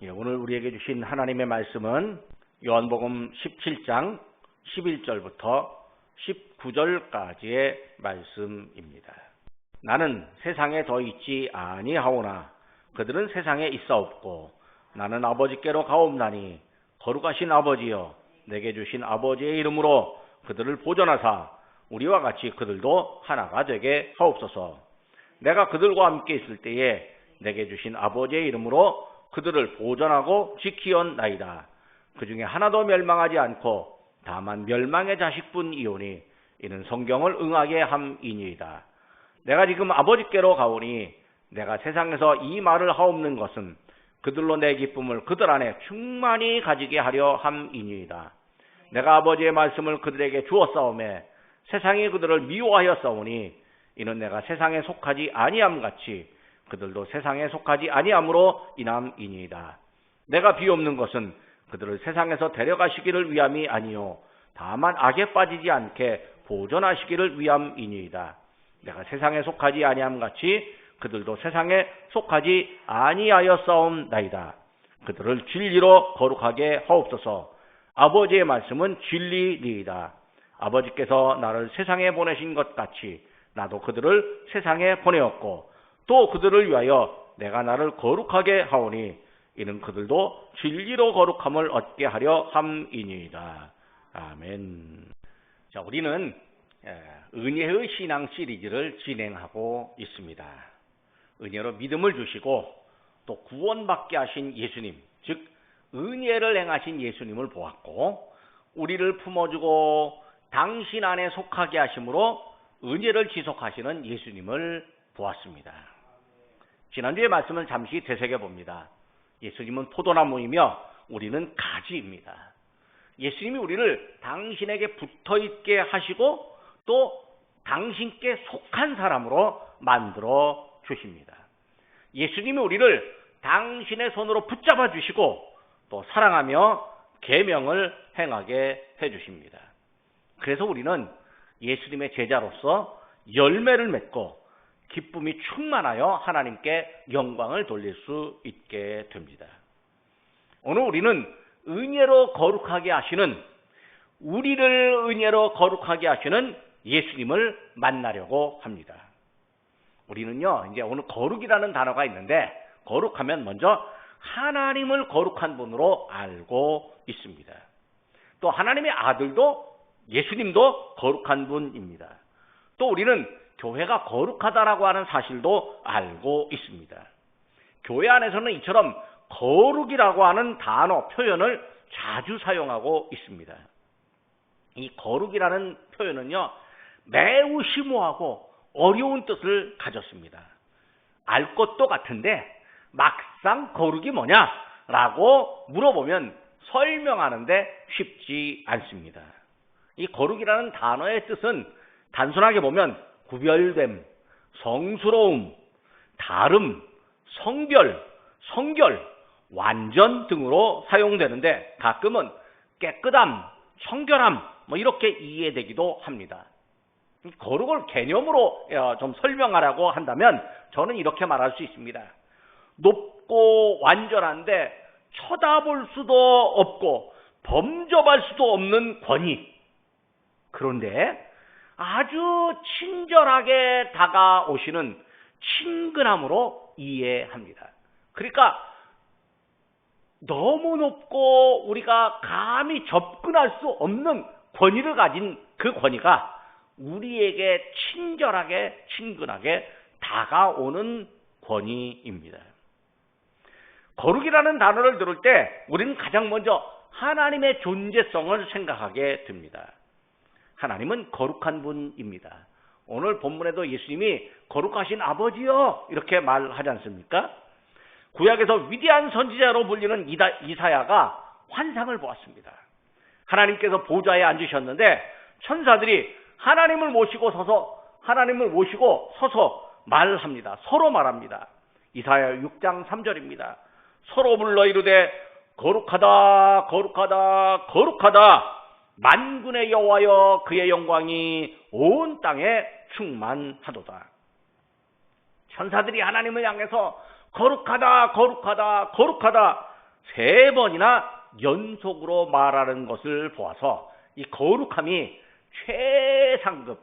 오늘 우리에게 주신 하나님의 말씀은 요한복음 17장 11절부터 19절까지의 말씀입니다. 나는 세상에 더 있지 아니하오나 그들은 세상에 있사옵고 나는 아버지께로 가옵나니 거룩하신 아버지여 내게 주신 아버지의 이름으로 그들을 보존하사 우리와 같이 그들도 하나가 되게 하옵소서. 내가 그들과 함께 있을 때에 내게 주신 아버지의 이름으로 그들을 보존하고 지키었나이다. 그 중에 하나도 멸망하지 않고 다만 멸망의 자식뿐이오니 이는 성경을 응하게 함이니이다. 내가 지금 아버지께로 가오니 내가 세상에서 이 말을 하옵는 것은 그들로 내 기쁨을 그들 안에 충만히 가지게 하려 함이니이다. 내가 아버지의 말씀을 그들에게 주었사오매 세상이 그들을 미워하였사오니 이는 내가 세상에 속하지 아니함같이 그들도 세상에 속하지 아니함으로 인함이니이다. 내가 비옵는 것은 그들을 세상에서 데려가시기를 위함이 아니요 다만 악에 빠지지 않게 보존하시기를 위함이니이다. 내가 세상에 속하지 아니함같이 그들도 세상에 속하지 아니하였사옵나이다. 그들을 진리로 거룩하게 하옵소서. 아버지의 말씀은 진리니이다. 아버지께서 나를 세상에 보내신 것 같이 나도 그들을 세상에 보내었고 또 그들을 위하여 내가 나를 거룩하게 하오니 이는 그들도 진리로 거룩함을 얻게 하려 함이니이다. 아멘. 자, 우리는 은혜의 신앙 시리즈를 진행하고 있습니다. 은혜로 믿음을 주시고 또 구원받게 하신 예수님, 즉 은혜를 행하신 예수님을 보았고 우리를 품어주고 당신 안에 속하게 하심으로 은혜를 지속하시는 예수님을 보았습니다. 지난주의 말씀을 잠시 되새겨봅니다. 예수님은 포도나무이며 우리는 가지입니다. 예수님이 우리를 당신에게 붙어있게 하시고 또 당신께 속한 사람으로 만들어 주십니다. 예수님이 우리를 당신의 손으로 붙잡아 주시고 또 사랑하며 계명을 행하게 해주십니다. 그래서 우리는 예수님의 제자로서 열매를 맺고 기쁨이 충만하여 하나님께 영광을 돌릴 수 있게 됩니다. 오늘 우리는 은혜로 거룩하게 하시는, 우리를 은혜로 거룩하게 하시는 예수님을 만나려고 합니다. 우리는요, 이제 오늘 거룩이라는 단어가 있는데 거룩하면 먼저 하나님을 거룩한 분으로 알고 있습니다. 또 하나님의 아들도 예수님도 거룩한 분입니다. 또 우리는 교회가 거룩하다라고 하는 사실도 알고 있습니다. 교회 안에서는 이처럼 거룩이라고 하는 단어, 표현을 자주 사용하고 있습니다. 이 거룩이라는 표현은요, 매우 심오하고 어려운 뜻을 가졌습니다. 알 것도 같은데 막상 거룩이 뭐냐라고 물어보면 설명하는데 쉽지 않습니다. 이 거룩이라는 단어의 뜻은 단순하게 보면 구별됨, 성스러움, 다름, 성별, 성결, 완전 등으로 사용되는데 가끔은 깨끗함, 청결함 이렇게 이해되기도 합니다. 거룩을 개념으로 좀 설명하라고 한다면 저는 이렇게 말할 수 있습니다. 높고 완전한데 쳐다볼 수도 없고 범접할 수도 없는 권위. 그런데 아주 친절하게 다가오시는 친근함으로 이해합니다. 그러니까 너무 높고 우리가 감히 접근할 수 없는 권위를 가진 그 권위가 우리에게 친절하게 친근하게 다가오는 권위입니다. 거룩이라는 단어를 들을 때 우리는 가장 먼저 하나님의 존재성을 생각하게 됩니다. 하나님은 거룩한 분입니다. 오늘 본문에도 예수님이 거룩하신 아버지요 이렇게 말하지 않습니까? 구약에서 위대한 선지자로 불리는 이사야가 환상을 보았습니다. 하나님께서 보좌에 앉으셨는데 천사들이 하나님을 모시고 서서 말합니다. 서로 말합니다. 이사야 6장 3절입니다. 서로 불러 이르되 거룩하다 거룩하다 거룩하다 만군의 여호와여 그의 영광이 온 땅에 충만하도다. 천사들이 하나님을 향해서 거룩하다 거룩하다 거룩하다 3번이나 연속으로 말하는 것을 보아서 이 거룩함이 최상급,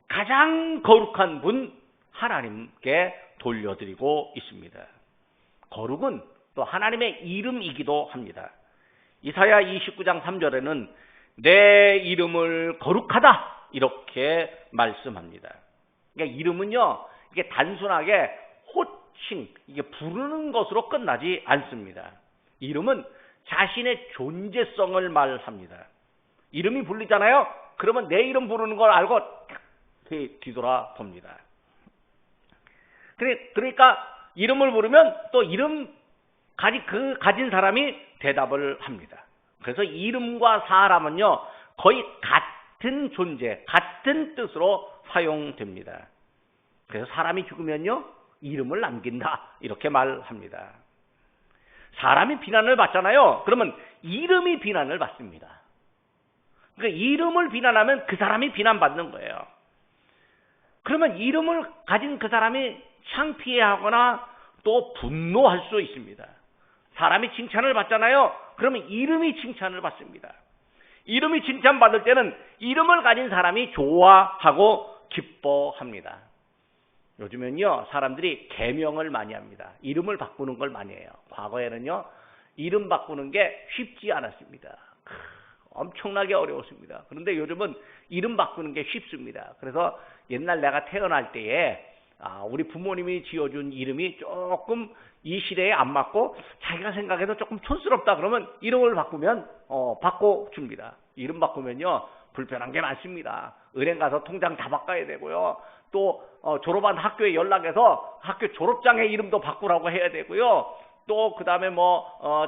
가장 거룩한 분 하나님께 돌려드리고 있습니다. 거룩은 또 하나님의 이름이기도 합니다. 이사야 29장 3절에는 내 이름을 거룩하다 이렇게 말씀합니다. 그러니까 이름은요, 이게 단순하게 호칭, 이게 부르는 것으로 끝나지 않습니다. 이름은 자신의 존재성을 말합니다. 이름이 불리잖아요. 그러면 내 이름 부르는 걸 알고 뒤돌아 봅니다. 그러니까 이름을 부르면 또 이름 가진 사람이 대답을 합니다. 그래서 이름과 사람은요, 거의 같은 존재, 같은 뜻으로 사용됩니다. 그래서 사람이 죽으면요, 이름을 남긴다 이렇게 말합니다. 사람이 비난을 받잖아요. 그러면 이름이 비난을 받습니다. 그러니까 이름을 비난하면 그 사람이 비난받는 거예요. 그러면 이름을 가진 그 사람이 창피해하거나 또 분노할 수 있습니다. 사람이 칭찬을 받잖아요. 그러면 이름이 칭찬을 받습니다. 이름이 칭찬받을 때는 이름을 가진 사람이 좋아하고 기뻐합니다. 요즘엔요, 사람들이 계명을 많이 합니다. 이름을 바꾸는 걸 많이 해요. 과거에는요, 이름 바꾸는 게 쉽지 않았습니다. 엄청나게 어려웠습니다. 그런데 요즘은 이름 바꾸는 게 쉽습니다. 그래서 옛날 내가 태어날 때에 우리 부모님이 지어준 이름이 조금 이 시대에 안 맞고 자기가 생각해도 조금 촌스럽다 그러면 이름을 바꾸면 바꿔줍니다. 이름 바꾸면요, 불편한 게 많습니다. 은행 가서 통장 다 바꿔야 되고요. 또 졸업한 학교에 연락해서 학교 졸업장에 이름도 바꾸라고 해야 되고요. 또 그다음에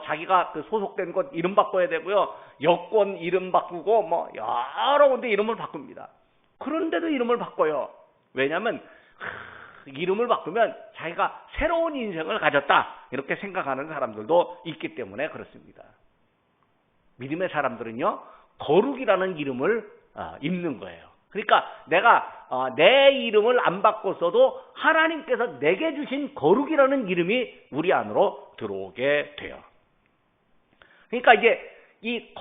자기가 그 소속된 곳 이름 바꿔야 되고요. 여권 이름 바꾸고 여러 군데 이름을 바꿉니다. 그런데도 이름을 바꿔요. 왜냐하면 이름을 바꾸면 자기가 새로운 인생을 가졌다 이렇게 생각하는 사람들도 있기 때문에 그렇습니다. 믿음의 사람들은요, 거룩이라는 이름을 입는 거예요. 그러니까 내가 내 이름을 안 바꿨어도 하나님께서 내게 주신 거룩이라는 이름이 우리 안으로 들어오게 돼요. 그러니까 이제 이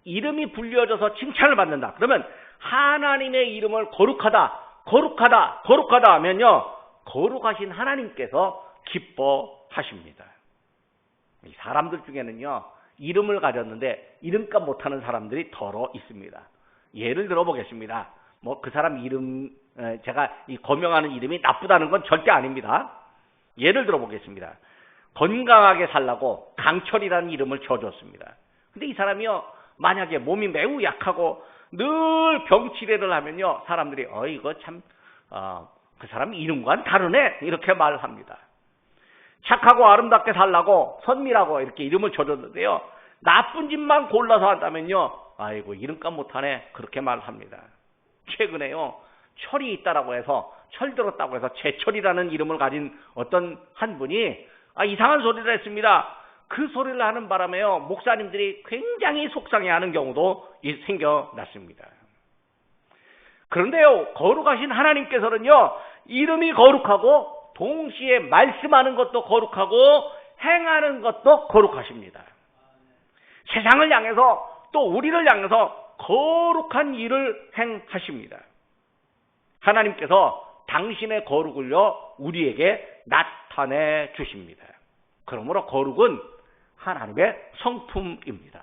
이름이 불려져서 칭찬을 받는다. 그러면 하나님의 이름을 거룩하다 하면요, 거룩하신 하나님께서 기뻐하십니다. 사람들 중에는요, 이름을 가졌는데 이름값 못하는 사람들이 더러 있습니다. 예를 들어 보겠습니다. 그 사람 이름, 제가 이 거명하는 이름이 나쁘다는 건 절대 아닙니다. 예를 들어 보겠습니다. 건강하게 살라고 강철이라는 이름을 지어줬습니다. 근데 이 사람이요, 만약에 몸이 매우 약하고 늘 병치레를 하면요, 사람들이 이거 참 그 사람 이름과는 다르네 이렇게 말합니다. 착하고 아름답게 살라고 선미라고 이렇게 이름을 지어줬는데요, 나쁜 짓만 골라서 한다면요, 아이고 이름값 못하네 그렇게 말합니다. 최근에요, 철이 있다라고 해서 철들었다고 해서 제철이라는 이름을 가진 어떤 한 분이 이상한 소리를 했습니다. 그 소리를 하는 바람에요, 목사님들이 굉장히 속상해하는 경우도 생겨났습니다. 그런데요, 거룩하신 하나님께서는요, 이름이 거룩하고 동시에 말씀하는 것도 거룩하고 행하는 것도 거룩하십니다. 세상을 향해서 또 우리를 향해서 거룩한 일을 행하십니다. 하나님께서 당신의 거룩을요, 우리에게 나타내 주십니다. 그러므로 거룩은 하나님의 성품입니다.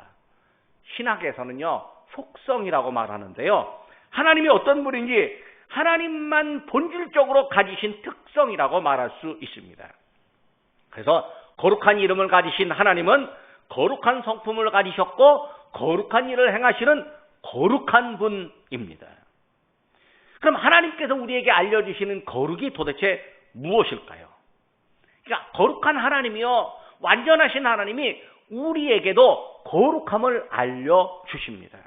신학에서는요, 속성이라고 말하는데요, 하나님이 어떤 분인지 하나님만 본질적으로 가지신 특성이라고 말할 수 있습니다. 그래서 거룩한 이름을 가지신 하나님은 거룩한 성품을 가지셨고 거룩한 일을 행하시는 거룩한 분입니다. 그럼 하나님께서 우리에게 알려주시는 거룩이 도대체 무엇일까요? 그러니까 거룩한 하나님이요, 완전하신 하나님이 우리에게도 거룩함을 알려주십니다.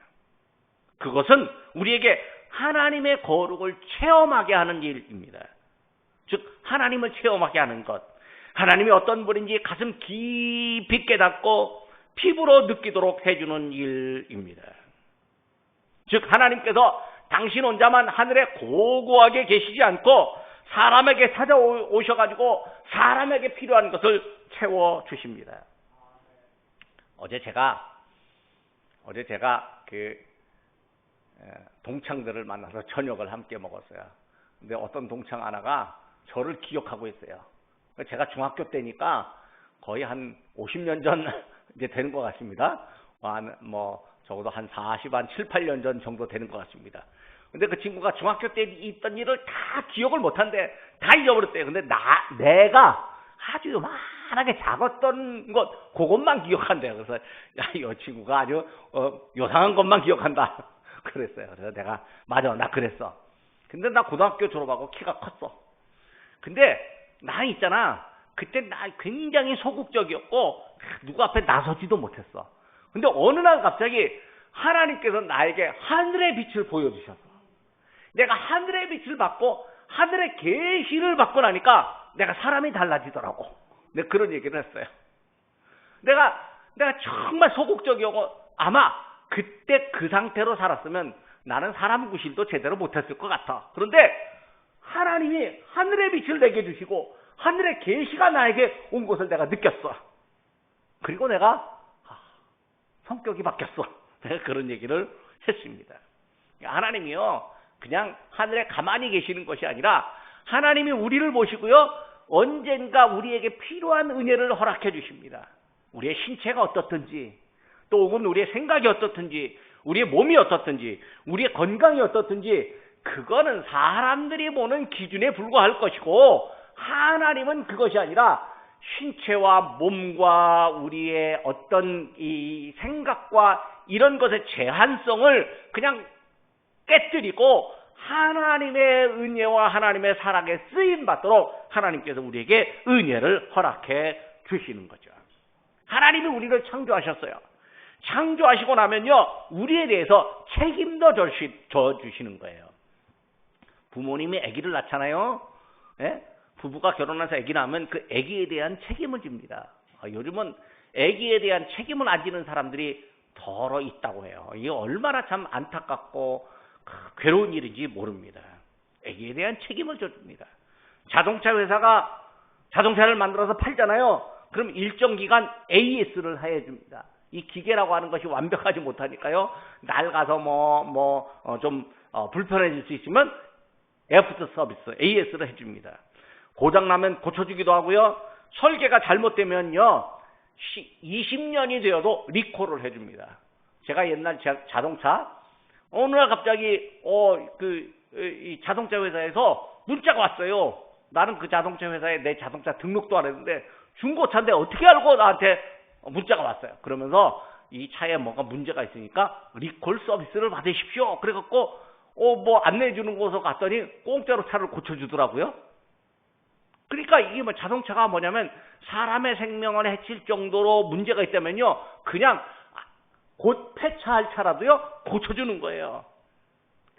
그것은 우리에게 하나님의 거룩을 체험하게 하는 일입니다. 즉 하나님을 체험하게 하는 것, 하나님이 어떤 분인지 가슴 깊이 깨닫고 피부로 느끼도록 해주는 일입니다. 즉 하나님께서 당신 혼자만 하늘에 고고하게 계시지 않고 사람에게 찾아오셔가지고 사람에게 필요한 것을 채워주십니다. 어제 제가 그 동창들을 만나서 저녁을 함께 먹었어요. 근데 어떤 동창 하나가 저를 기억하고 있어요. 제가 중학교 때니까 거의 한 50년 전 이제 되는 것 같습니다. 적어도 한 7, 8년 전 정도 되는 것 같습니다. 근데 그 친구가 중학교 때 있던 일을 다 기억을 못한대. 다 잊어버렸대요. 근데 내가 아주 요만하게 작았던 것, 그것만 기억한대요. 그래서, 야, 이 친구가 아주, 요상한 것만 기억한다. 그랬어요. 그래서 내가, 맞아, 나 그랬어. 근데 나 고등학교 졸업하고 키가 컸어. 근데, 나 있잖아. 그때 나 굉장히 소극적이었고, 누구 앞에 나서지도 못했어. 근데 어느 날 갑자기 하나님께서 나에게 하늘의 빛을 보여주셨어. 내가 하늘의 빛을 받고, 하늘의 계시를 받고 나니까, 내가 사람이 달라지더라고. 내가 그런 얘기를 했어요. 내가 정말 소극적이고 아마 그때 그 상태로 살았으면 나는 사람 구실도 제대로 못했을 것 같아. 그런데 하나님이 하늘의 빛을 내게 주시고 하늘의 계시가 나에게 온 것을 내가 느꼈어. 그리고 내가 성격이 바뀌었어. 내가 그런 얘기를 했습니다. 하나님이요, 그냥 하늘에 가만히 계시는 것이 아니라 하나님이 우리를 보시고요, 언젠가 우리에게 필요한 은혜를 허락해 주십니다. 우리의 신체가 어떻든지, 또 혹은 우리의 생각이 어떻든지, 우리의 몸이 어떻든지, 우리의 건강이 어떻든지, 그거는 사람들이 보는 기준에 불과할 것이고, 하나님은 그것이 아니라 신체와 몸과 우리의 어떤 이 생각과 이런 것의 제한성을 그냥 깨뜨리고 하나님의 은혜와 하나님의 사랑에 쓰임 받도록 하나님께서 우리에게 은혜를 허락해 주시는 거죠. 하나님이 우리를 창조하셨어요. 창조하시고 나면요, 우리에 대해서 책임도 져 주시는 거예요. 부모님이 아기를 낳잖아요. 예? 부부가 결혼해서 아기 낳으면 그 아기에 대한 책임을 집니다. 요즘은 아기에 대한 책임을 안 지는 사람들이 더러 있다고 해요. 이게 얼마나 참 안타깝고 괴로운 일인지 모릅니다. 아기에 대한 책임을 져줍니다. 자동차 회사가 자동차를 만들어서 팔잖아요. 그럼 일정 기간 AS를 해줍니다. 이 기계라고 하는 것이 완벽하지 못하니까요, 낡아서 좀 불편해질 수 있으면 애프터 서비스 AS를 해줍니다. 고장나면 고쳐주기도 하고요, 설계가 잘못되면요 20년이 되어도 리콜을 해줍니다. 제가 옛날 자동차 어느 날 갑자기 이 자동차 회사에서 문자가 왔어요. 나는 그 자동차 회사에 내 자동차 등록도 안 했는데 중고차인데 어떻게 알고 나한테 문자가 왔어요. 그러면서 이 차에 뭐가 문제가 있으니까 리콜 서비스를 받으십시오. 그래갖고 안내해 주는 곳에 갔더니 공짜로 차를 고쳐주더라고요. 그러니까 이게 자동차가 뭐냐면 사람의 생명을 해칠 정도로 문제가 있다면요, 그냥 곧 폐차할 차라도요 고쳐주는 거예요.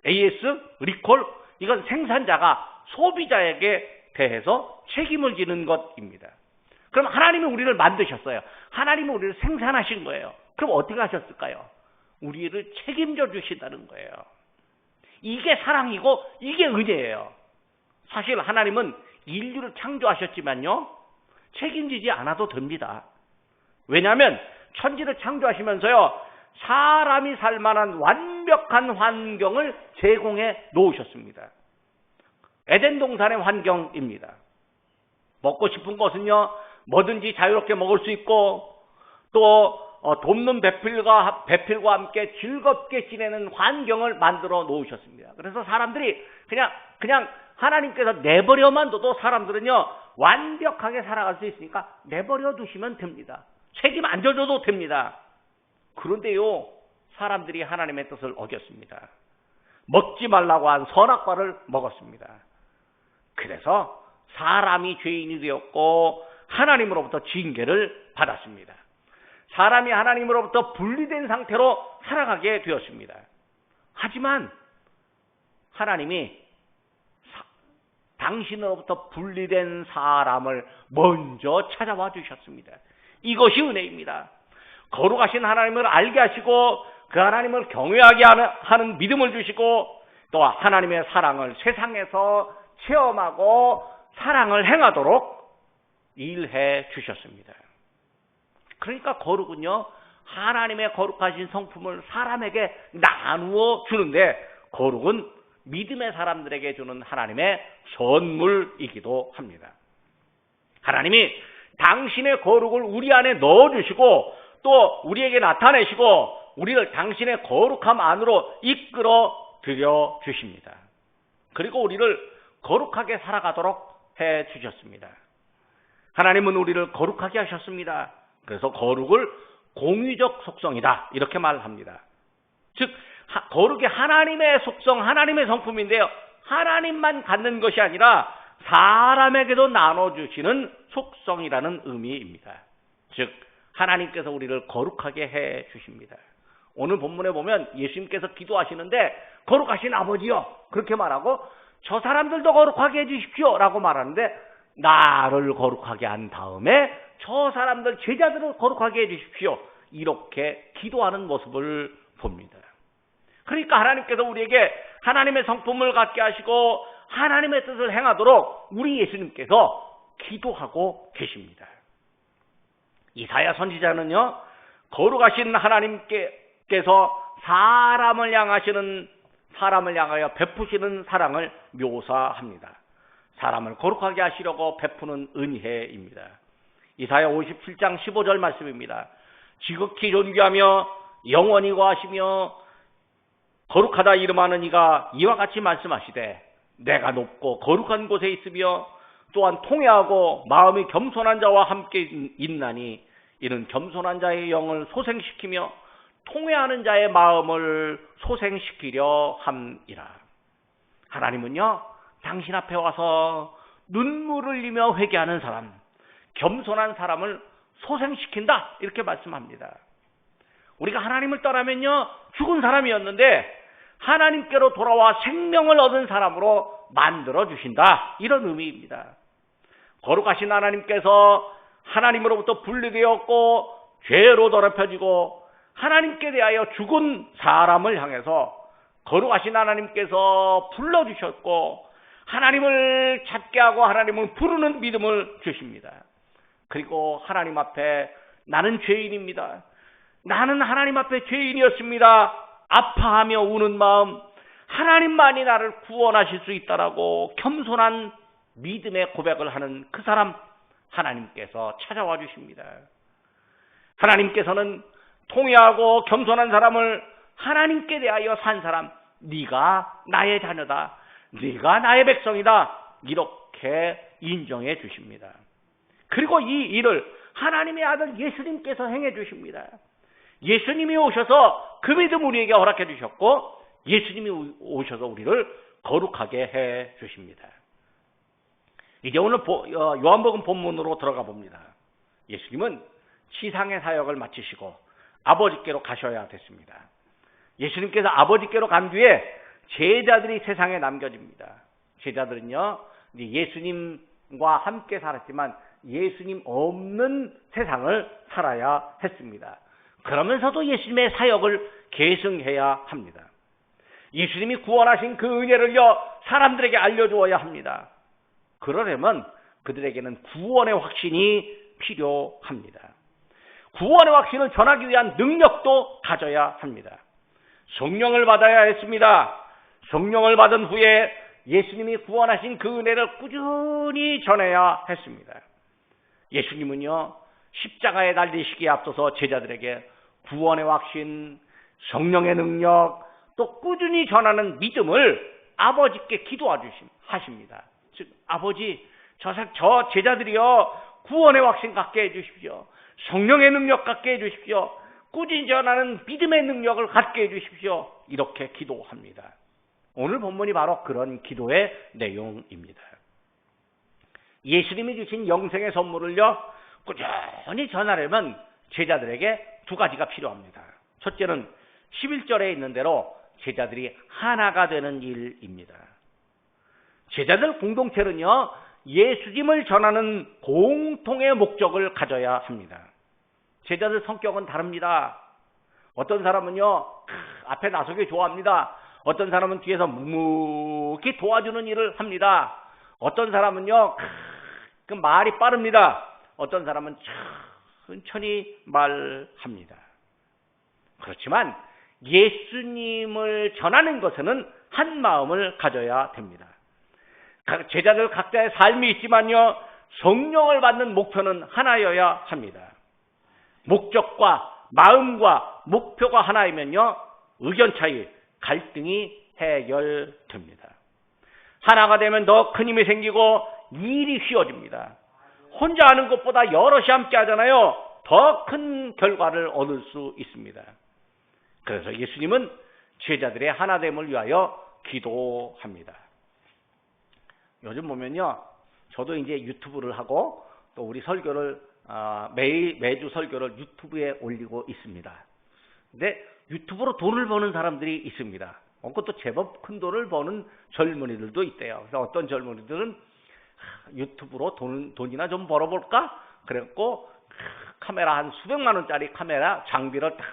AS, 리콜, 이건 생산자가 소비자에게 대해서 책임을 지는 것입니다. 그럼 하나님이 우리를 만드셨어요. 하나님이 우리를 생산하신 거예요. 그럼 어떻게 하셨을까요? 우리를 책임져 주신다는 거예요. 이게 사랑이고 이게 은혜예요. 사실 하나님은 인류를 창조하셨지만요, 책임지지 않아도 됩니다. 왜냐하면 천지를 창조하시면서요, 사람이 살 만한 완벽한 환경을 제공해 놓으셨습니다. 에덴 동산의 환경입니다. 먹고 싶은 것은요, 뭐든지 자유롭게 먹을 수 있고, 또 돕는 배필과 함께 즐겁게 지내는 환경을 만들어 놓으셨습니다. 그래서 사람들이 그냥 하나님께서 내버려만 둬도 사람들은요 완벽하게 살아갈 수 있으니까 내버려 두시면 됩니다. 책임 안 져줘도 됩니다. 그런데요, 사람들이 하나님의 뜻을 어겼습니다. 먹지 말라고 한 선악과를 먹었습니다. 그래서 사람이 죄인이 되었고 하나님으로부터 징계를 받았습니다. 사람이 하나님으로부터 분리된 상태로 살아가게 되었습니다. 하지만 하나님이 당신으로부터 분리된 사람을 먼저 찾아와 주셨습니다. 이것이 은혜입니다. 거룩하신 하나님을 알게 하시고 그 하나님을 경외하게 하는 믿음을 주시고 또 하나님의 사랑을 세상에서 체험하고 사랑을 행하도록 일해 주셨습니다. 그러니까 거룩은요, 하나님의 거룩하신 성품을 사람에게 나누어 주는데, 거룩은 믿음의 사람들에게 주는 하나님의 선물이기도 합니다. 하나님이 당신의 거룩을 우리 안에 넣어주시고 또 우리에게 나타내시고 우리를 당신의 거룩함 안으로 이끌어 들여 주십니다. 그리고 우리를 거룩하게 살아가도록 해 주셨습니다. 하나님은 우리를 거룩하게 하셨습니다. 그래서 거룩을 공의적 속성이다, 이렇게 말합니다. 즉 거룩이 하나님의 속성, 하나님의 성품인데요, 하나님만 갖는 것이 아니라 사람에게도 나눠주시는 속성이라는 의미입니다. 즉 하나님께서 우리를 거룩하게 해 주십니다. 오늘 본문에 보면 예수님께서 기도하시는데 거룩하신 아버지요, 그렇게 말하고 저 사람들도 거룩하게 해 주십시오 라고 말하는데, 나를 거룩하게 한 다음에 저 사람들, 제자들을 거룩하게 해 주십시오, 이렇게 기도하는 모습을 봅니다. 그러니까 하나님께서 우리에게 하나님의 성품을 갖게 하시고 하나님의 뜻을 행하도록 우리 예수님께서 기도하고 계십니다. 이사야 선지자는요, 거룩하신 하나님께서 사람을 향하여 베푸시는 사랑을 묘사합니다. 사람을 거룩하게 하시려고 베푸는 은혜입니다. 이사야 57장 15절 말씀입니다. 지극히 존귀하며 영원히 거하시며 거룩하다 이름하는 이가 이와 같이 말씀하시되, 내가 높고 거룩한 곳에 있으며 또한 통회하고 마음이 겸손한 자와 함께 있나니, 이는 겸손한 자의 영을 소생시키며 통회하는 자의 마음을 소생시키려 함이라. 하나님은요, 당신 앞에 와서 눈물을 흘리며 회개하는 사람, 겸손한 사람을 소생시킨다, 이렇게 말씀합니다. 우리가 하나님을 떠나면요, 죽은 사람이었는데 하나님께로 돌아와 생명을 얻은 사람으로 만들어 주신다, 이런 의미입니다. 거룩하신 하나님께서 하나님으로부터 분리되었고 죄로 더럽혀지고 하나님께 대하여 죽은 사람을 향해서 거룩하신 하나님께서 불러주셨고 하나님을 찾게 하고 하나님을 부르는 믿음을 주십니다. 그리고 하나님 앞에 나는 죄인입니다, 나는 하나님 앞에 죄인이었습니다, 아파하며 우는 마음, 하나님만이 나를 구원하실 수 있다라고 겸손한 믿음의 고백을 하는 그 사람, 하나님께서 찾아와 주십니다. 하나님께서는 통회하고 겸손한 사람을, 하나님께 대하여 산 사람, 네가 나의 자녀다, 네가 나의 백성이다, 이렇게 인정해 주십니다. 그리고 이 일을 하나님의 아들 예수님께서 행해 주십니다. 예수님이 오셔서 그 믿음 우리에게 허락해 주셨고 예수님이 오셔서 우리를 거룩하게 해 주십니다. 이제 오늘 요한복음 본문으로 들어가 봅니다. 예수님은 지상의 사역을 마치시고 아버지께로 가셔야 됐습니다. 예수님께서 아버지께로 간 뒤에 제자들이 세상에 남겨집니다. 제자들은요, 예수님과 함께 살았지만 예수님 없는 세상을 살아야 했습니다. 그러면서도 예수님의 사역을 계승해야 합니다. 예수님이 구원하신 그 은혜를요, 사람들에게 알려주어야 합니다. 그러려면 그들에게는 구원의 확신이 필요합니다. 구원의 확신을 전하기 위한 능력도 가져야 합니다. 성령을 받아야 했습니다. 성령을 받은 후에 예수님이 구원하신 그 은혜를 꾸준히 전해야 했습니다. 예수님은요, 십자가에 달리시기에 앞서서 제자들에게 구원의 확신, 성령의 능력, 또 꾸준히 전하는 믿음을 아버지께 기도하십니다. 즉, 아버지, 저 제자들이요, 구원의 확신 갖게 해주십시오. 성령의 능력 갖게 해주십시오. 꾸준히 전하는 믿음의 능력을 갖게 해주십시오. 이렇게 기도합니다. 오늘 본문이 바로 그런 기도의 내용입니다. 예수님이 주신 영생의 선물을요, 꾸준히 전하려면 제자들에게 두 가지가 필요합니다. 첫째는 11절에 있는 대로 제자들이 하나가 되는 일입니다. 제자들 공동체는요, 예수님을 전하는 공통의 목적을 가져야 합니다. 제자들 성격은 다릅니다. 어떤 사람은요, 앞에 나서기 좋아합니다. 어떤 사람은 뒤에서 묵묵히 도와주는 일을 합니다. 어떤 사람은요, 그 말이 빠릅니다. 어떤 사람은 천천히 말합니다. 그렇지만 예수님을 전하는 것에는 한 마음을 가져야 됩니다. 제자들 각자의 삶이 있지만요, 성령을 받는 목표는 하나여야 합니다. 목적과 마음과 목표가 하나이면요, 의견 차이, 갈등이 해결됩니다. 하나가 되면 더 큰 힘이 생기고 일이 쉬워집니다. 혼자 하는 것보다 여럿이 함께 하잖아요. 더 큰 결과를 얻을 수 있습니다. 그래서 예수님은 제자들의 하나됨을 위하여 기도합니다. 요즘 보면요, 저도 이제 유튜브를 하고 또 우리 설교를 매주 설교를 유튜브에 올리고 있습니다. 근데 유튜브로 돈을 버는 사람들이 있습니다. 그것도 제법 큰 돈을 버는 젊은이들도 있대요. 그래서 어떤 젊은이들은 유튜브로 돈이나 좀 벌어볼까? 그래갖고 카메라 한 수백만 원짜리 카메라 장비를 다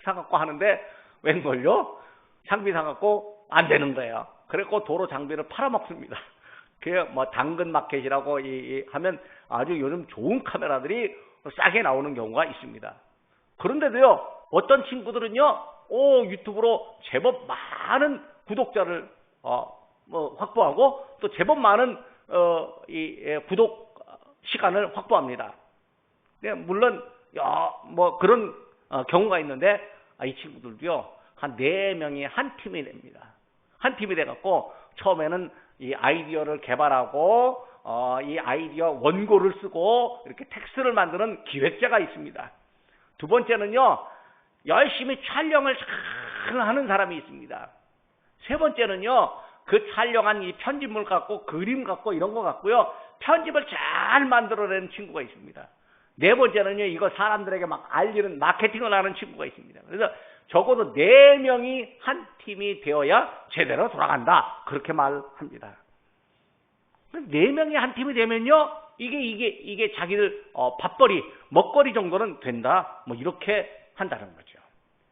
사갖고 하는데 웬걸요? 장비 사갖고 안 되는 거예요. 그래갖고 도로 장비를 팔아먹습니다. 그게 뭐 당근 마켓이라고 하면 아주 요즘 좋은 카메라들이 싸게 나오는 경우가 있습니다. 그런데도요, 어떤 친구들은요, 유튜브로 제법 많은 구독자를 확보하고 또 제법 많은 구독 시간을 확보합니다. 네, 물론 뭐 그런 경우가 있는데 이 친구들도요, 한 4명이 한 팀이 됩니다. 한 팀이 돼갖고 처음에는 이 아이디어를 개발하고 이 아이디어 원고를 쓰고 이렇게 텍스트를 만드는 기획자가 있습니다. 두 번째는요, 열심히 촬영을 잘 하는 사람이 있습니다. 세 번째는요, 그 촬영한 이 편집물 갖고 그림 갖고 이런 거 갖고요, 편집을 잘 만들어내는 친구가 있습니다. 네 번째는요, 이거 사람들에게 막 알리는 마케팅을 하는 친구가 있습니다. 그래서 적어도 4명이 한 팀이 되어야 제대로 돌아간다, 그렇게 말합니다. 4명이 한 팀이 되면요, 이게 자기들 밥벌이 먹거리 정도는 된다, 뭐 이렇게 한다는 거죠.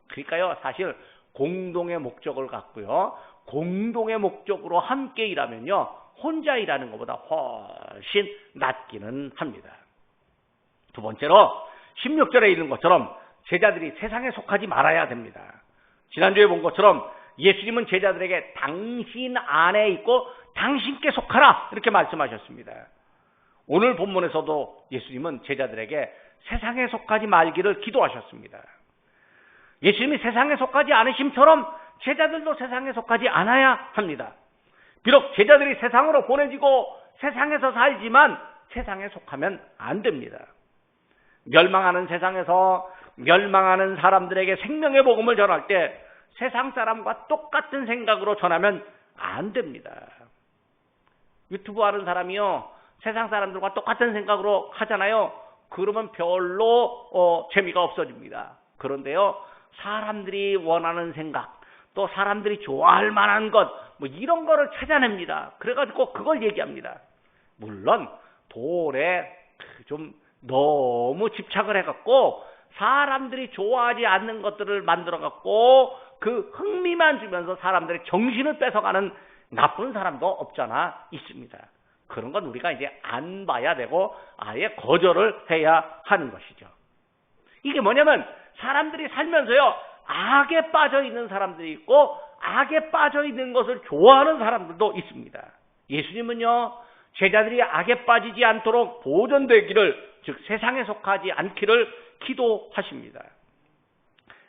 그러니까요, 사실 공동의 목적을 갖고요, 공동의 목적으로 함께 일하면요, 혼자 일하는 것보다 훨씬 낫기는 합니다. 두 번째로 16절에 있는 것처럼 제자들이 세상에 속하지 말아야 됩니다. 지난주에 본 것처럼 예수님은 제자들에게 당신 안에 있고 당신께 속하라, 이렇게 말씀하셨습니다. 오늘 본문에서도 예수님은 제자들에게 세상에 속하지 말기를 기도하셨습니다. 예수님이 세상에 속하지 않으심처럼 제자들도 세상에 속하지 않아야 합니다. 비록 제자들이 세상으로 보내지고 세상에서 살지만 세상에 속하면 안 됩니다. 멸망하는 세상에서 멸망하는 사람들에게 생명의 복음을 전할 때 세상 사람과 똑같은 생각으로 전하면 안 됩니다. 유튜브 하는 사람이요, 세상 사람들과 똑같은 생각으로 하잖아요. 그러면 별로 재미가 없어집니다. 그런데요, 사람들이 원하는 생각, 또 사람들이 좋아할 만한 것, 뭐 이런 거를 찾아냅니다. 그래가지고 그걸 얘기합니다. 물론 돌에 좀 너무 집착을 해갖고 사람들이 좋아하지 않는 것들을 만들어갖고 그 흥미만 주면서 사람들의 정신을 뺏어가는 나쁜 사람도 없잖아 있습니다. 그런 건 우리가 이제 안 봐야 되고 아예 거절을 해야 하는 것이죠. 이게 뭐냐면 사람들이 살면서요, 악에 빠져 있는 사람들이 있고 악에 빠져 있는 것을 좋아하는 사람들도 있습니다. 예수님은요, 제자들이 악에 빠지지 않도록 보존되기를, 즉 세상에 속하지 않기를 기도하십니다.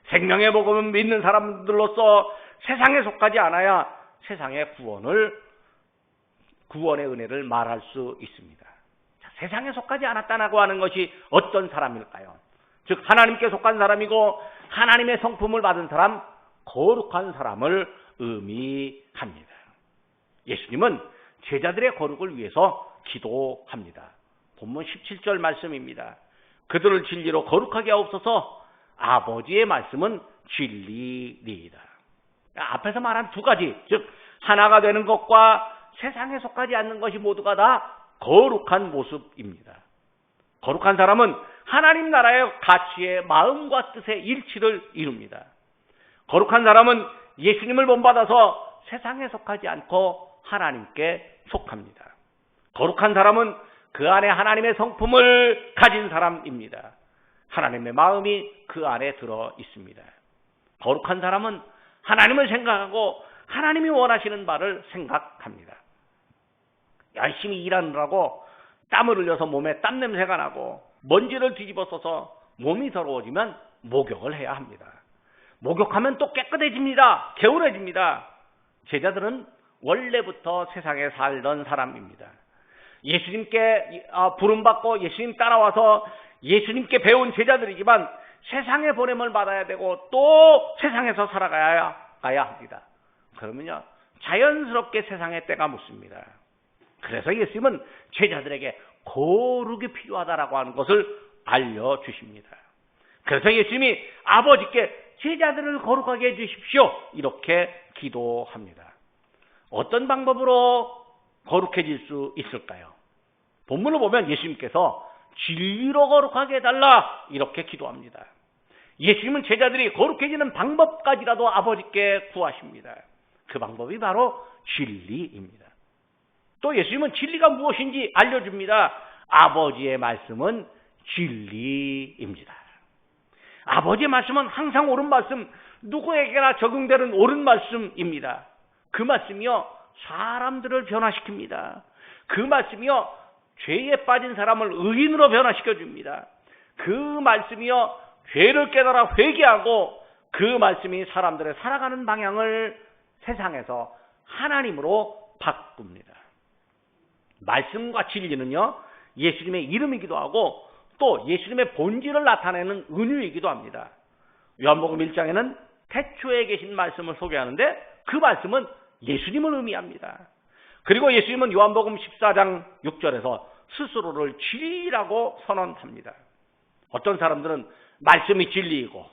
생명의 복음을 믿는 사람들로서 세상에 속하지 않아야 세상의 구원의 은혜를 말할 수 있습니다. 자, 세상에 속하지 않았다고 하는 것이 어떤 사람일까요? 즉 하나님께 속한 사람이고 하나님의 성품을 받은 사람, 거룩한 사람을 의미합니다. 예수님은 제자들의 거룩을 위해서 기도합니다. 본문 17절 말씀입니다. 그들을 진리로 거룩하게 하옵소서. 아버지의 말씀은 진리니이다. 앞에서 말한 두 가지, 즉 하나가 되는 것과 세상에 속하지 않는 것이 모두가 다 거룩한 모습입니다. 거룩한 사람은 하나님 나라의 가치의 마음과 뜻의 일치를 이룹니다. 거룩한 사람은 예수님을 본받아서 세상에 속하지 않고 하나님께 속합니다. 거룩한 사람은 그 안에 하나님의 성품을 가진 사람입니다. 하나님의 마음이 그 안에 들어 있습니다. 거룩한 사람은 하나님을 생각하고 하나님이 원하시는 바를 생각합니다. 열심히 일하느라고 땀을 흘려서 몸에 땀 냄새가 나고 먼지를 뒤집어 써서 몸이 더러워지면 목욕을 해야 합니다. 목욕하면 또 깨끗해집니다. 개운해집니다. 제자들은 원래부터 세상에 살던 사람입니다. 예수님께 부름받고 예수님 따라와서 예수님께 배운 제자들이지만 세상에 보냄을 받아야 되고 또 세상에서 살아가야 합니다. 그러면요 자연스럽게 세상의 때가 묻습니다. 그래서 예수님은 제자들에게 거룩이 필요하다라고 하는 것을 알려주십니다. 그래서 예수님이 아버지께 제자들을 거룩하게 해주십시오 이렇게 기도합니다. 어떤 방법으로 거룩해질 수 있을까요? 본문을 보면 예수님께서 진리로 거룩하게 해달라 이렇게 기도합니다. 예수님은 제자들이 거룩해지는 방법까지라도 아버지께 구하십니다. 그 방법이 바로 진리입니다. 또 예수님은 진리가 무엇인지 알려줍니다. 아버지의 말씀은 진리입니다. 아버지의 말씀은 항상 옳은 말씀, 누구에게나 적용되는 옳은 말씀입니다. 그 말씀이요 사람들을 변화시킵니다. 그 말씀이요 죄에 빠진 사람을 의인으로 변화시켜 줍니다. 그 말씀이요 죄를 깨달아 회개하고 그 말씀이 사람들의 살아가는 방향을 세상에서 하나님으로 바꿉니다. 말씀과 진리는요 예수님의 이름이기도 하고 또 예수님의 본질을 나타내는 은유이기도 합니다. 요한복음 1장에는 태초에 계신 말씀을 소개하는데 그 말씀은 예수님을 의미합니다. 그리고 예수님은 요한복음 14장 6절에서 스스로를 진리라고 선언합니다. 어떤 사람들은 말씀이 진리이고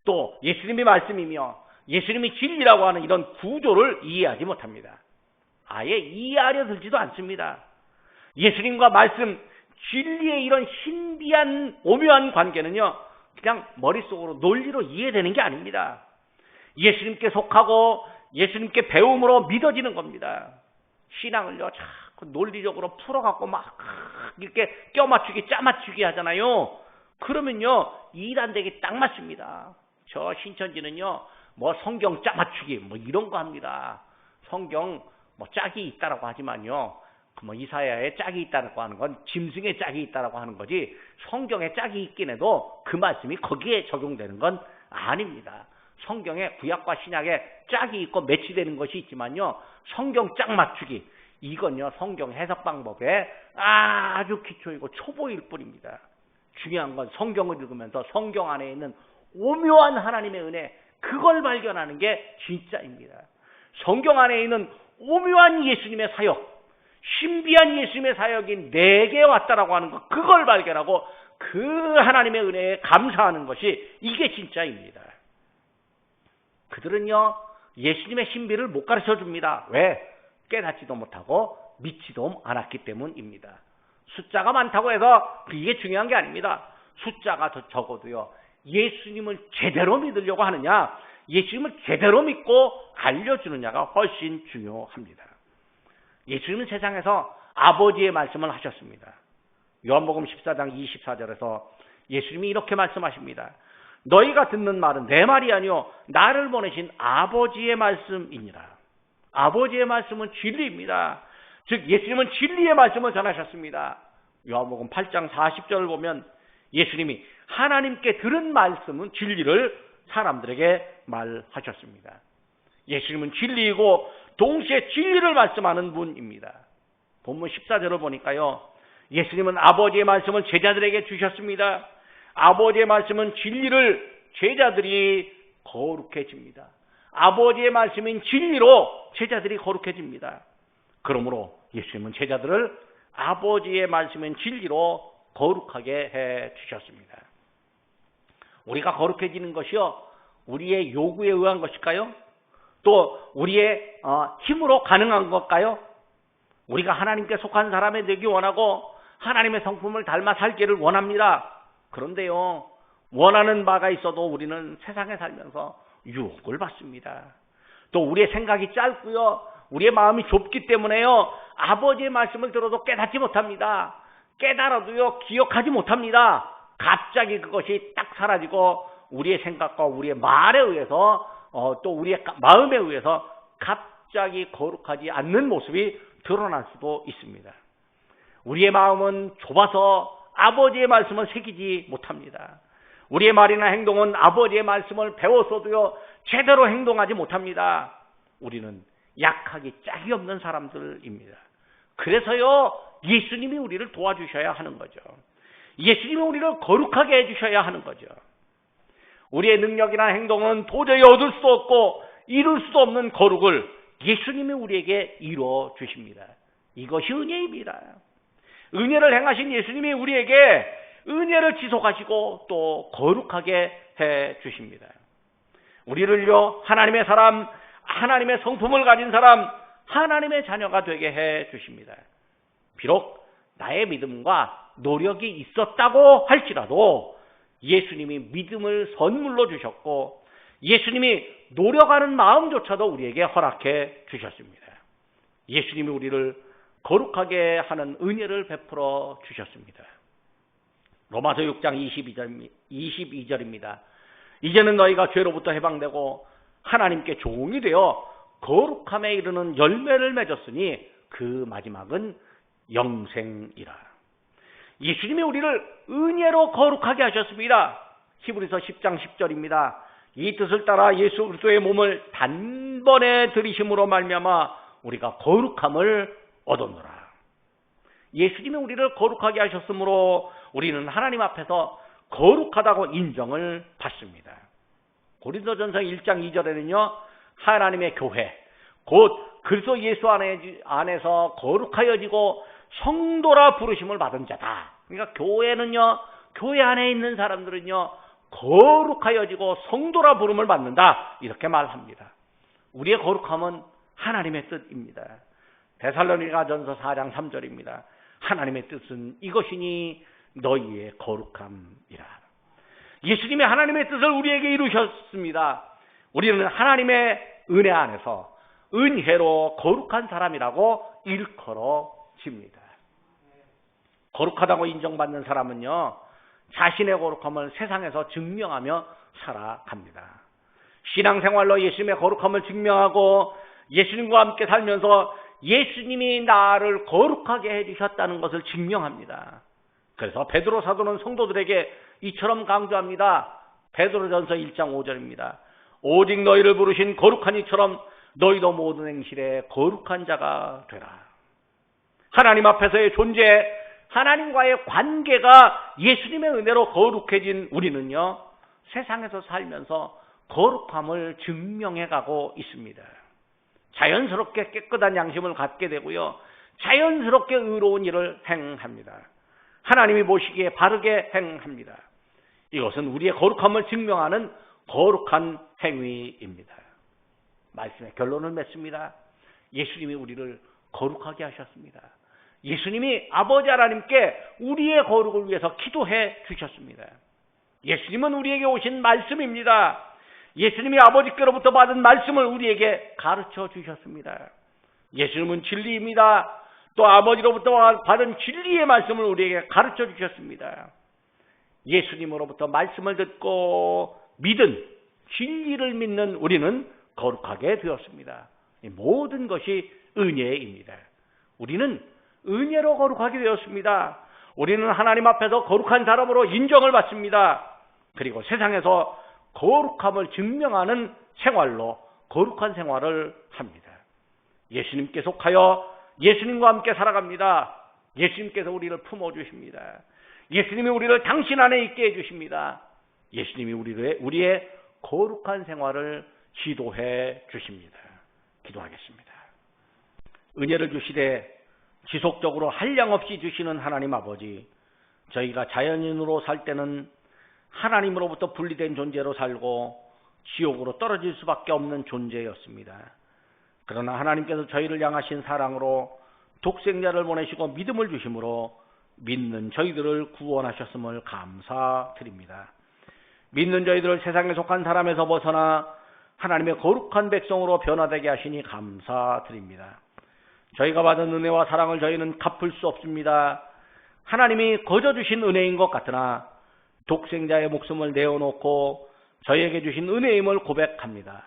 또 예수님이 말씀이며 예수님이 진리라고 하는 이런 구조를 이해하지 못합니다. 아예 이해하려 들지도 않습니다. 예수님과 말씀, 진리의 이런 신비한 오묘한 관계는요 그냥 머릿속으로 논리로 이해되는 게 아닙니다. 예수님께 속하고 예수님께 배움으로 믿어지는 겁니다. 신앙을요 자꾸 논리적으로 풀어갖고 막 이렇게 껴맞추기 짜맞추기 하잖아요. 그러면요 일 안 되기 딱 맞습니다. 저 신천지는요 뭐 성경 짜맞추기 뭐 이런 거 합니다. 성경 뭐 짝이 있다라고 하지만요 뭐 이사야에 짝이 있다라고 하는 건 짐승에 짝이 있다라고 하는 거지 성경에 짝이 있긴 해도 그 말씀이 거기에 적용되는 건 아닙니다. 성경에 구약과 신약에 짝이 있고 매치되는 것이 있지만요 성경 짝 맞추기 이건요 성경 해석 방법에 아주 기초이고 초보일 뿐입니다. 중요한 건 성경을 읽으면서 성경 안에 있는 오묘한 하나님의 은혜 그걸 발견하는 게 진짜입니다. 성경 안에 있는 오묘한 예수님의 사역 신비한 예수님의 사역이 내게 왔다라고 하는 것 그걸 발견하고 그 하나님의 은혜에 감사하는 것이 이게 진짜입니다. 그들은요 예수님의 신비를 못 가르쳐 줍니다. 왜? 깨닫지도 못하고 믿지도 않았기 때문입니다. 숫자가 많다고 해서 이게 중요한 게 아닙니다. 숫자가 더 적어도요 예수님을 제대로 믿으려고 하느냐 예수님을 제대로 믿고 알려주느냐가 훨씬 중요합니다. 예수님은 세상에서 아버지의 말씀을 하셨습니다. 요한복음 14장 24절에서 예수님이 이렇게 말씀하십니다. 너희가 듣는 말은 내 말이 아니요 나를 보내신 아버지의 말씀이니라. 아버지의 말씀은 진리입니다. 즉 예수님은 진리의 말씀을 전하셨습니다. 요한복음 8장 40절을 보면 예수님이 하나님께 들은 말씀은 진리를 사람들에게 말하셨습니다. 예수님은 진리이고 동시에 진리를 말씀하는 분입니다. 본문 14절을 보니까요. 예수님은 아버지의 말씀을 제자들에게 주셨습니다. 아버지의 말씀은 진리를 제자들이 거룩해집니다. 아버지의 말씀인 진리로 제자들이 거룩해집니다. 그러므로 예수님은 제자들을 아버지의 말씀인 진리로 거룩하게 해 주셨습니다. 우리가 거룩해지는 것이요 우리의 요구에 의한 것일까요? 또 우리의 힘으로 가능한 것일까요? 우리가 하나님께 속한 사람이 되기 원하고 하나님의 성품을 닮아 살기를 원합니다. 그런데요 원하는 바가 있어도 우리는 세상에 살면서 유혹을 받습니다. 또 우리의 생각이 짧고요 우리의 마음이 좁기 때문에요 아버지의 말씀을 들어도 깨닫지 못합니다. 깨달아도요, 기억하지 못합니다. 갑자기 그것이 딱 사라지고 우리의 생각과 우리의 말에 의해서 또 우리의 마음에 의해서 갑자기 거룩하지 않는 모습이 드러날 수도 있습니다. 우리의 마음은 좁아서 아버지의 말씀을 새기지 못합니다. 우리의 말이나 행동은 아버지의 말씀을 배웠어도요, 제대로 행동하지 못합니다. 우리는 약하기 짝이 없는 사람들입니다. 그래서요, 예수님이 우리를 도와주셔야 하는 거죠. 예수님이 우리를 거룩하게 해주셔야 하는 거죠. 우리의 능력이나 행동은 도저히 얻을 수 없고 이룰 수도 없는 거룩을 예수님이 우리에게 이루어 주십니다. 이것이 은혜입니다. 은혜를 행하신 예수님이 우리에게 은혜를 지속하시고 또 거룩하게 해 주십니다. 우리를요, 하나님의 사람, 하나님의 성품을 가진 사람, 하나님의 자녀가 되게 해 주십니다. 비록 나의 믿음과 노력이 있었다고 할지라도 예수님이 믿음을 선물로 주셨고 예수님이 노력하는 마음조차도 우리에게 허락해 주셨습니다. 예수님이 우리를 거룩하게 하는 은혜를 베풀어 주셨습니다. 로마서 6장 22절입니다. 이제는 너희가 죄로부터 해방되고 하나님께 종이 되어 거룩함에 이르는 열매를 맺었으니 그 마지막은 영생이라. 예수님이 우리를 은혜로 거룩하게 하셨습니다. 히브리서 10장 10절입니다. 이 뜻을 따라 예수 그리스도의 몸을 단번에 들이심으로 말미암아 우리가 거룩함을 얻었노라. 예수님이 우리를 거룩하게 하셨으므로 우리는 하나님 앞에서 거룩하다고 인정을 받습니다. 고린도전서 1장 2절에는요. 하나님의 교회, 곧 그리스도 예수 안에서 거룩하여지고 성도라 부르심을 받은 자다. 그러니까 교회는요, 교회 안에 있는 사람들은요, 거룩하여지고 성도라 부름을 받는다. 이렇게 말합니다. 우리의 거룩함은 하나님의 뜻입니다. 데살로니가전서 4장 3절입니다. 하나님의 뜻은 이것이니 너희의 거룩함이라. 예수님이 하나님의 뜻을 우리에게 이루셨습니다. 우리는 하나님의 은혜 안에서 은혜로 거룩한 사람이라고 일컬어집니다. 거룩하다고 인정받는 사람은요, 자신의 거룩함을 세상에서 증명하며 살아갑니다. 신앙생활로 예수님의 거룩함을 증명하고 예수님과 함께 살면서 예수님이 나를 거룩하게 해주셨다는 것을 증명합니다. 그래서 베드로 사도는 성도들에게 이처럼 강조합니다. 베드로전서 1장 5절입니다. 오직 너희를 부르신 거룩한 이처럼 너희도 모든 행실에 거룩한 자가 되라. 하나님 앞에서의 존재, 하나님과의 관계가 예수님의 은혜로 거룩해진 우리는요, 세상에서 살면서 거룩함을 증명해가고 있습니다. 자연스럽게 깨끗한 양심을 갖게 되고요, 자연스럽게 의로운 일을 행합니다. 하나님이 보시기에 바르게 행합니다. 이것은 우리의 거룩함을 증명하는 거룩한 행위입니다. 말씀의 결론을 맺습니다. 예수님이 우리를 거룩하게 하셨습니다. 예수님이 아버지 하나님께 우리의 거룩을 위해서 기도해 주셨습니다. 예수님은 우리에게 오신 말씀입니다. 예수님이 아버지께로부터 받은 말씀을 우리에게 가르쳐 주셨습니다. 예수님은 진리입니다. 또 아버지로부터 받은 진리의 말씀을 우리에게 가르쳐 주셨습니다. 예수님으로부터 말씀을 듣고 믿은 진리를 믿는 우리는 거룩하게 되었습니다. 이 모든 것이 은혜입니다. 우리는 은혜로 거룩하게 되었습니다. 우리는 하나님 앞에서 거룩한 사람으로 인정을 받습니다. 그리고 세상에서 거룩함을 증명하는 생활로 거룩한 생활을 합니다. 예수님께 속하여 예수님과 함께 살아갑니다. 예수님께서 우리를 품어주십니다. 예수님이 우리를 당신 안에 있게 해주십니다. 예수님이 우리의 거룩한 생활을 지도해 주십니다. 기도하겠습니다. 은혜를 주시되 지속적으로 한량없이 주시는 하나님 아버지, 저희가 자연인으로 살 때는 하나님으로부터 분리된 존재로 살고 지옥으로 떨어질 수밖에 없는 존재였습니다. 그러나 하나님께서 저희를 향하신 사랑으로 독생자를 보내시고 믿음을 주심으로 믿는 저희들을 구원하셨음을 감사드립니다. 믿는 저희들을 세상에 속한 사람에서 벗어나 하나님의 거룩한 백성으로 변화되게 하시니 감사드립니다. 저희가 받은 은혜와 사랑을 저희는 갚을 수 없습니다. 하나님이 거저 주신 은혜인 것 같으나 독생자의 목숨을 내어놓고 저희에게 주신 은혜임을 고백합니다.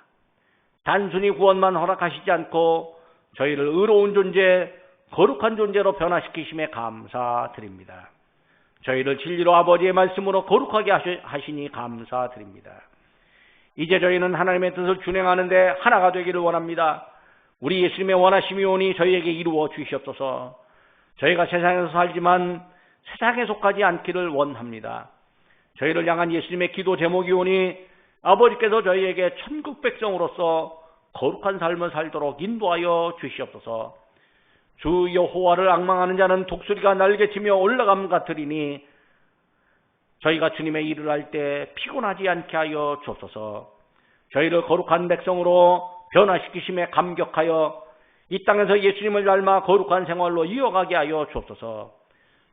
단순히 구원만 허락하시지 않고 저희를 의로운 존재, 거룩한 존재로 변화시키심에 감사드립니다. 저희를 진리로 아버지의 말씀으로 거룩하게 하시니 감사드립니다. 이제 저희는 하나님의 뜻을 준행하는데 하나가 되기를 원합니다. 우리 예수님의 원하심이 오니 저희에게 이루어 주시옵소서. 저희가 세상에서 살지만 세상에 속하지 않기를 원합니다. 저희를 향한 예수님의 기도 제목이 오니 아버지께서 저희에게 천국 백성으로서 거룩한 삶을 살도록 인도하여 주시옵소서. 주 여호와를 앙망하는 자는 독수리가 날개치며 올라감 같으리니 저희가 주님의 일을 할 때 피곤하지 않게 하여 주옵소서. 저희를 거룩한 백성으로 변화시키심에 감격하여 이 땅에서 예수님을 닮아 거룩한 생활로 이어가게 하여 주옵소서.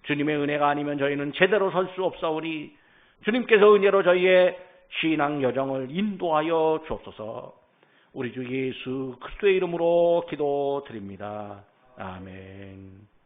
주님의 은혜가 아니면 저희는 제대로 설 수 없사오니 주님께서 은혜로 저희의 신앙 여정을 인도하여 주옵소서. 우리 주 예수 그리스도의 이름으로 기도드립니다. 아멘.